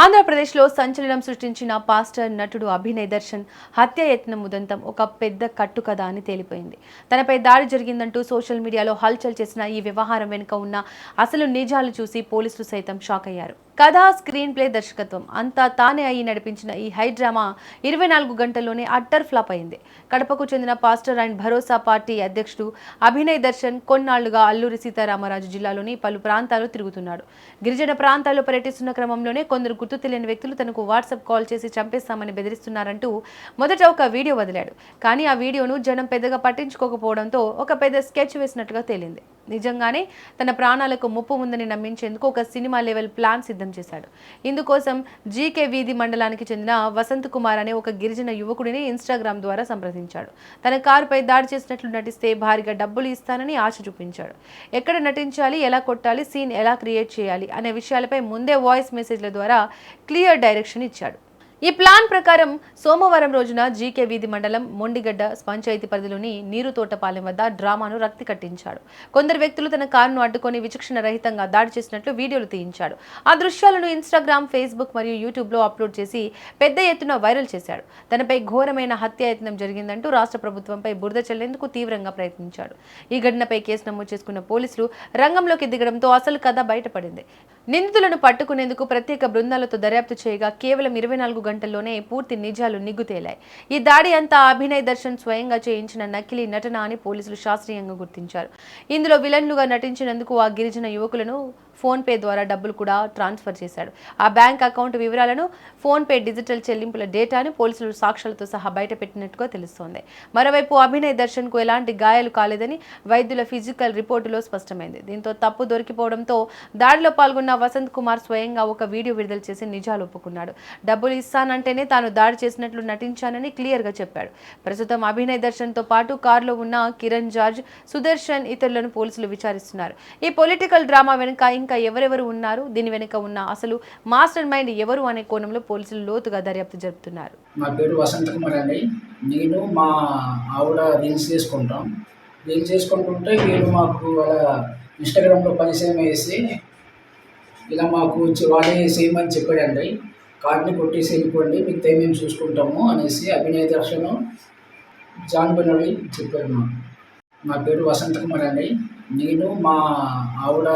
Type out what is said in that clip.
ఆంధ్రప్రదేశ్లో సంచలనం సృష్టించిన పాస్టర్ నటుడు అభినయ్ దర్శన్ హత్యాయత్నం ఉదంతం ఒక పెద్ద కట్టుకథ అని తేలిపోయింది. తనపై దాడి జరిగిందంటూ సోషల్ మీడియాలో హల్చల్ చేసిన ఈ వ్యవహారం వెనుక ఉన్న అసలు నిజాలు చూసి పోలీసులు సైతం షాక్ అయ్యారు. కథ, స్క్రీన్ ప్లే, దర్శకత్వం అంతా తానే అయి నడిపించిన ఈ హై డ్రామా 24 గంటల్లోనే అట్టర్ ఫ్లాప్ అయింది. కడపకు చెందిన పాస్టర్ అండ్ భరోసా పార్టీ అధ్యక్షుడు అభినయ్ దర్శన్ కొన్నాళ్లుగా అల్లూరి సీతారామరాజు జిల్లాలోని పలు ప్రాంతాలు తిరుగుతున్నాడు. గిరిజన ప్రాంతాల్లో పర్యటిస్తున్న క్రమంలోనే కొందరు గుర్తు తెలియని వ్యక్తులు తనకు వాట్సాప్ కాల్ చేసి చంపేస్తామని బెదిరిస్తున్నారంటూ మొదట ఒక వీడియో వదిలాడు. కానీ ఆ వీడియోను జనం పెద్దగా పట్టించుకోకపోవడంతో ఒక పెద్ద స్కెచ్ వేసినట్టుగా తేలింది. నిజంగానే తన ప్రాణాలకు ముప్పు ఉందని నమ్మించేందుకు ఒక సినిమా లెవెల్ ప్లాన్ సిద్ధం చేశాడు. ఇందుకోసం జీకే వీధి మండలానికి చెందిన వసంత్ కుమార్ అనే ఒక గిరిజన యువకుడిని ఇన్స్టాగ్రామ్ ద్వారా సంప్రదించాడు. తన కారుపై దాడి చేసినట్లు నటిస్తే భారీగా డబ్బులు ఇస్తానని ఆశ చూపించాడు. ఎక్కడ నటించాలి, ఎలా కొట్టాలి, సీన్ ఎలా క్రియేట్ చేయాలి అనే విషయాలపై ముందే వాయిస్ మెసేజ్ల ద్వారా క్లియర్ డైరెక్షన్ ఇచ్చాడు. ఈ ప్లాన్ ప్రకారం సోమవారం రోజున జీకే వీధి మండలం మొండిగడ్డ పంచాయతీ పరిధిలోని నీరు తోటపాలెం వద్ద డ్రామాను రక్తి కట్టించాడు. కొందరు వ్యక్తులు తన కారును అడ్డుకొని విచక్షణ రహితంగా దాడి చేసినట్లు వీడియోలు తీయించాడు. ఆ దృశ్యాలను ఇన్స్టాగ్రామ్, ఫేస్బుక్ మరియు యూట్యూబ్లో అప్లోడ్ చేసి పెద్ద ఎత్తున వైరల్ చేశాడు. తనపై ఘోరమైన హత్యాయత్నం జరిగిందంటూ రాష్ట్ర ప్రభుత్వంపై బురద చల్లేందుకు తీవ్రంగా ప్రయత్నించాడు. ఈ ఘటనపై కేసు నమోదు చేసుకున్న పోలీసులు రంగంలోకి దిగడంతో అసలు కథ బయటపడింది. నిందితులను పట్టుకునేందుకు ప్రత్యేక బృందాలతో దర్యాప్తు చేయగా కేవలం 24 గంటల్లోనే పూర్తి నిజాలు నిగ్గుతేలాయి. ఈ దాడి అంతా అభినయ్ దర్శన్ స్వయంగా చేయించిన నకిలీ నటన అని పోలీసులు శాస్త్రీయంగా గుర్తించారు. ఇందులో విలన్లుగా నటించినందుకు ఆ గిరిజన యువకులను ఫోన్ పే ద్వారా డబ్బులు కూడా ట్రాన్స్ఫర్ చేశాడు. ఆ బ్యాంక్ అకౌంట్ వివరాలను, ఫోన్ పే డిజిటల్ చెల్లింపుల డేటాను పోలీసులు సాక్ష్యాలతో సహా బయటపెట్టినట్టుగా తెలుస్తోంది. మరోవైపు అభినయ్ దర్శన్ కు ఎలాంటి గాయాలు కాలేదని వైద్యుల ఫిజికల్ రిపోర్టులో స్పష్టమైంది. దీంతో తప్పు దొరికిపోవడంతో దాడిలో పాల్గొన్న వసంత్ కుమార్ స్వయంగా ఒక వీడియో విడుదల చేసి నిజాలు ఒప్పుకున్నాడు. డబ్బులు ఇస్తానంటేనే తాను దాడి చేసినట్లు నటించానని క్లియర్ గా చెప్పాడు. ప్రస్తుతం అభినయ్ దర్శన్ తో పాటు కారులో ఉన్న కిరణ్ జార్జ్, సుదర్శన్ ఇతరులను పోలీసులు విచారిస్తున్నారు. ఈ పొలిటికల్ డ్రామా వెనుక ఇంకా ఎవరెవరు ఉన్నారు, దీని వెనుక ఉన్న అసలు మాస్టర్ మైండ్ ఎవరు అనే కోణంలో పోలీసులు లోతుగా దర్యాప్తు జరుపుతున్నారు. నా పేరు వసంత్ కుమార్ అండి. నేను మా ఆవిడ రీల్స్ చేసుకుంటుంటే వీళ్ళు మాకు అలా ఇన్స్టాగ్రామ్లో పరిచయం వేసి ఇలా మాకు వాడే చేయమని చెప్పాడండి. కార్డ్ని కొట్టేసి వెళ్ళిపోండి, మీకు టైం మేము చూసుకుంటాము అనేసి అభినయ్ దర్శన్ జాన్ బెనోలి చెప్పారు. నా పేరు వసంత్ కుమార్ అండి. నేను మా ఆవిడ